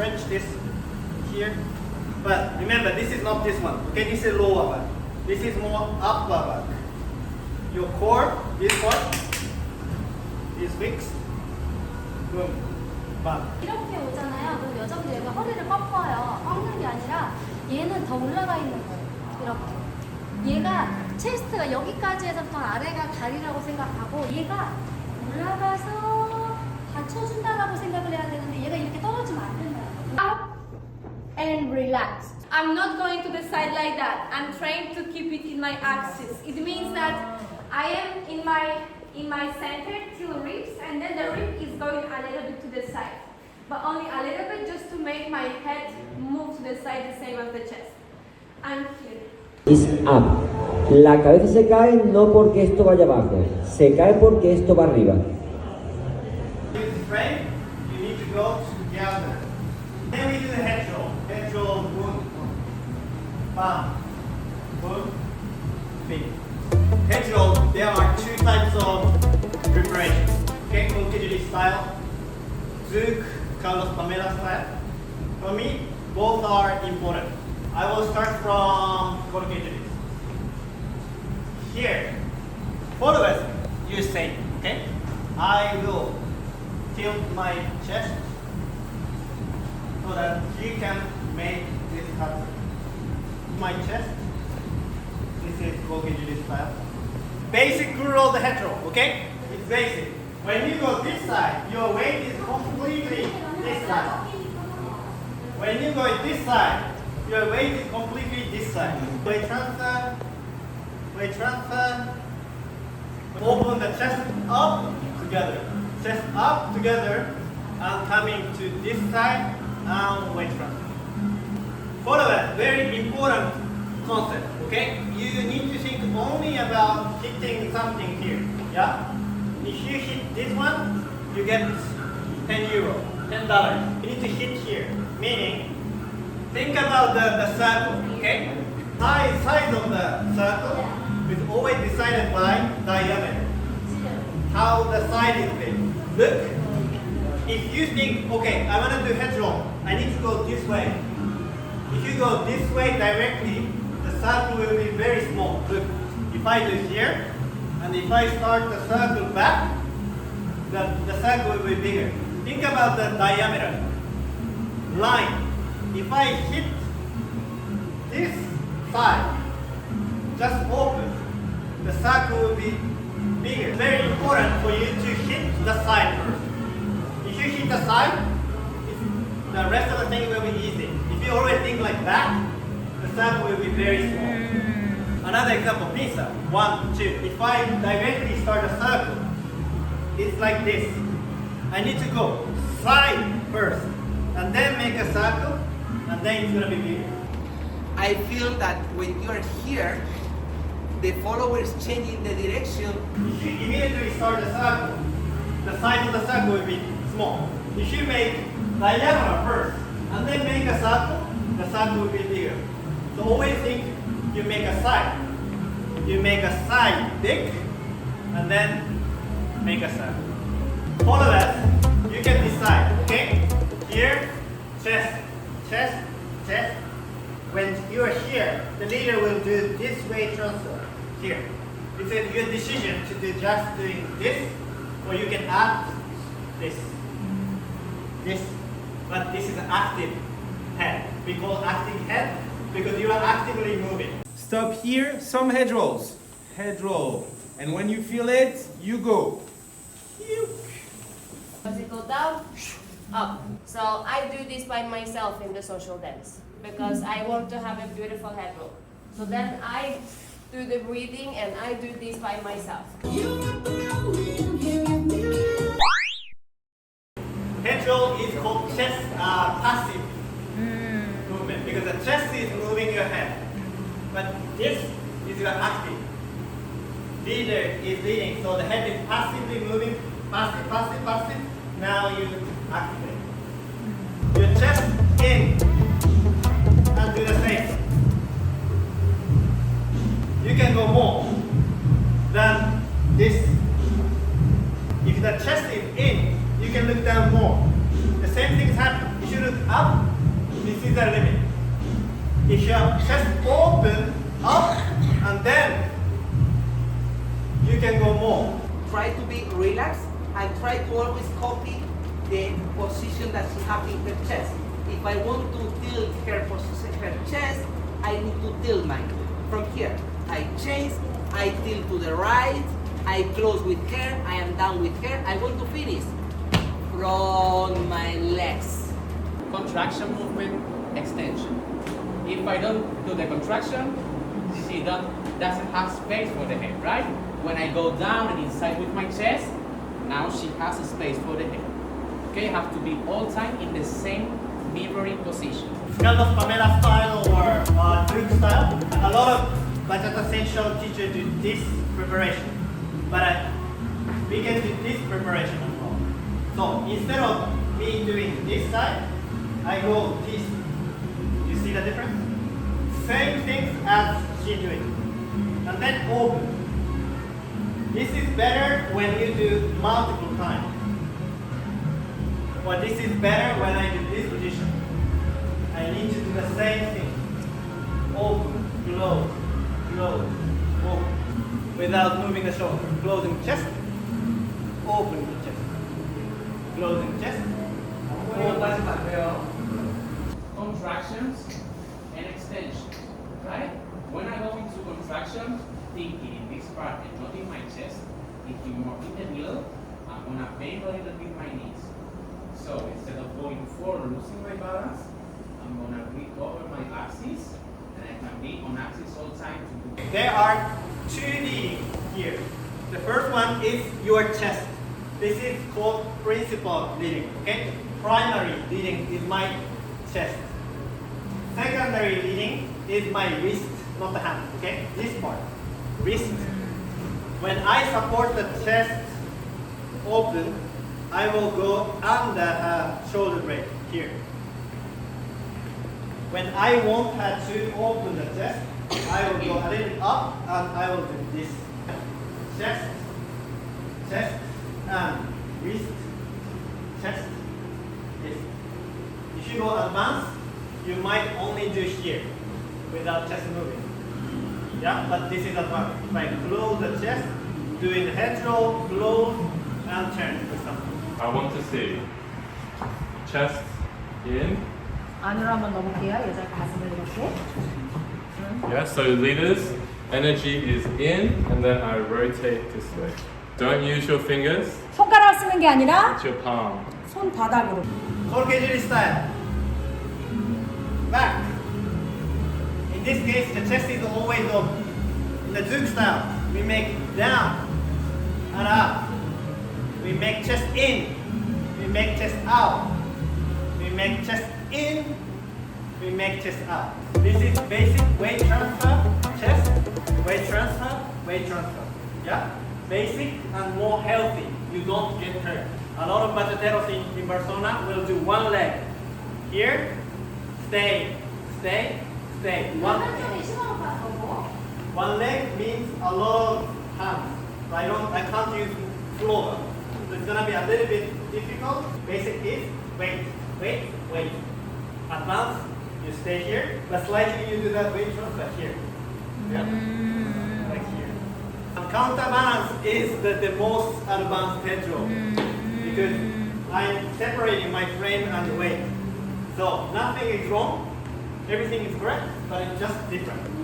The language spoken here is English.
stretch this here. But remember, this is not this one. Okay, this is lower back. This is more upper back. Your core, this part, is fixed. Boom, back. 이렇게 오잖아요. 그럼 여자분들 얘가 허리를 꺾어요. 꺾는 게 아니라 얘는 더 올라가 있는 거예요. 이렇게. 얘가 체스트가 여기까지 해서부터 아래가 다리라고 생각하고 얘가 올라가서 받쳐준다라고 생각을 해야 되는데 얘가 이렇게 떨어지면 안 된다. Up and relax. I'm not going to the side like that. I'm trying to keep it in my axis. It means that I am in my center till ribs, and then the rib is going a little bit to the side, but only a little bit just to make my head move to the side the same as the chest. I'm here. Is up. La cabeza se cae no porque esto vaya abajo, se cae porque esto va arriba. With frame, you need to go together. Then we do the headroll. Headroll, boom, bam, boom, bing. Headroll, there are two types of preparations. Okay, Konkejuri style, Zouk, Carlos Pamela style. For me, both are important. I will start from Konkejuri. Here, followers, you say, okay? I will tilt my chest so that you can make this happen. My chest, this is Konkejuri style. Basic rule of the headroll, okay? It's basic. When you go this side, your weight is completely this side. When you go this side, your weight is completely this side. Weight transfer, open the chest up together. Chest up together and coming to this side and weight transfer. Follow that, very important concept, okay? You need to think only about hitting something here, yeah? If you hit this one, you get 10 euro, $10. You need to hit here, meaning, think about the circle, okay? Size of the circle is always decided by diameter. How the side is big. Look, if you think, okay, I want to do headroll, I need to go this way. If you go this way directly, the circle will be very small. Look, if I do here, and if I start the circle back, the circle will be bigger. Think about the diameter. Line. If I hit this side, just open, the circle will be bigger. It's very important for you to hit the side first. If you hit the side, the rest of the thing will be easy. If you always think like that, the circle will be very small. Another example, Pinza. 1, 2. If I directly start a circle, it's like this. I need to go side first, and then make a circle, and then it's gonna be bigger. I feel that when you're here, the followers changing the direction. If you immediately start a circle, the size of the circle will be small. If you make diagonal first, and then make a circle will be bigger. So always think you make a side. You make a side big, and then make a circle. Follow that. You can decide, okay? Here, chest, chest, chest. When you are here, the leader will do this way transfer. Here. It's your decision to do just doing this, or you can add this. This. But this is an active head. We call active head because you are actively moving. Stop here, some head rolls. Head roll. And when you feel it, you go. Does it go down? Up. So I do this by myself in the social dance because I want to have a beautiful head roll. So then I do the breathing and I do this by myself. Head roll is called chest passive movement because the chest is moving your head. But this is your active. Leader is leading, so the head is passively moving, passive, passive, passive. Now you activate. Your chest in and do the same. You can go more than this. If the chest is in, you can look down more. The same thing happens. You should look up, this is the limit. If your chest open up, and then you can go more. Try to be relaxed and try to always copy the position that she has in her chest. If I want to tilt her chest, I need to tilt mine. From here, I change, I tilt to the right, I close with her, I am down with her. I want to finish from my legs. Contraction movement, extension. If I don't do the contraction, she doesn't have space for the head, right? When I go down and inside with my chest, now she has a space for the head. Okay, I have to be all time in the same mirroring position. It's kind of Pamela style or Zouk style. A lot of Bachata Sensual teachers do this preparation, but we can do this preparation as well. So instead of me doing this side, I go this. You see the difference? Same things as she doing, and then open. This is better when you do multiple times. But this is better when I do this position. I need to do the same thing. Open, close, close, open. Without moving the shoulder. Closing chest, opening the chest. Closing chest, Contractions and extension, right? When I go into contraction, thinking in this part and not in my chest, thinking more in the middle, I'm gonna bend a little bit my knees. So instead of going forward, losing my balance, I'm gonna recover my axis, and I can be on axis all time to do. There are two leading here. The first one is your chest. This is called principal leading, okay? Primary leading is my chest. Secondary leading is my wrist, not the hand, okay? This part, wrist. When I support the chest open, I will go under her shoulder blade here. When I want her to open the chest, I will go a little bit up and I will do this. Chest, chest, and wrist, chest, this. If you go advanced, you might only do here without chest moving. Yeah, but this is advanced. If I close the chest, doing the head roll, close, and turn, for example. I want to see chest in. 안으로 한번 넣어볼게요. 여자 가슴을 이렇게. Yeah, so leaders, energy is in, and then I rotate this way. Don't use your fingers, 손가락을 쓰는 게 아니라 it's your palm. 손바닥으로. Korean style. Back. In this case, the chest is always open. In the Zouk style, we make down and up. We make chest in. We make chest out. We make chest in. We make chest out. This is basic weight transfer, chest, weight transfer, weight transfer. Yeah? Basic and more healthy. You don't get hurt. A lot of bachateros in Barcelona will do one leg. Here, stay, stay, stay. One leg means a lot of hands. I can't use floor. So it's gonna be a little bit difficult. Basic is weight, weight, weight. Advanced, you stay here, but slightly you do that weight transfer here. Yeah. Like here. And counterbalance is the most advanced head roll because I'm separating my frame and the weight. So nothing is wrong, everything is correct, but it's just different.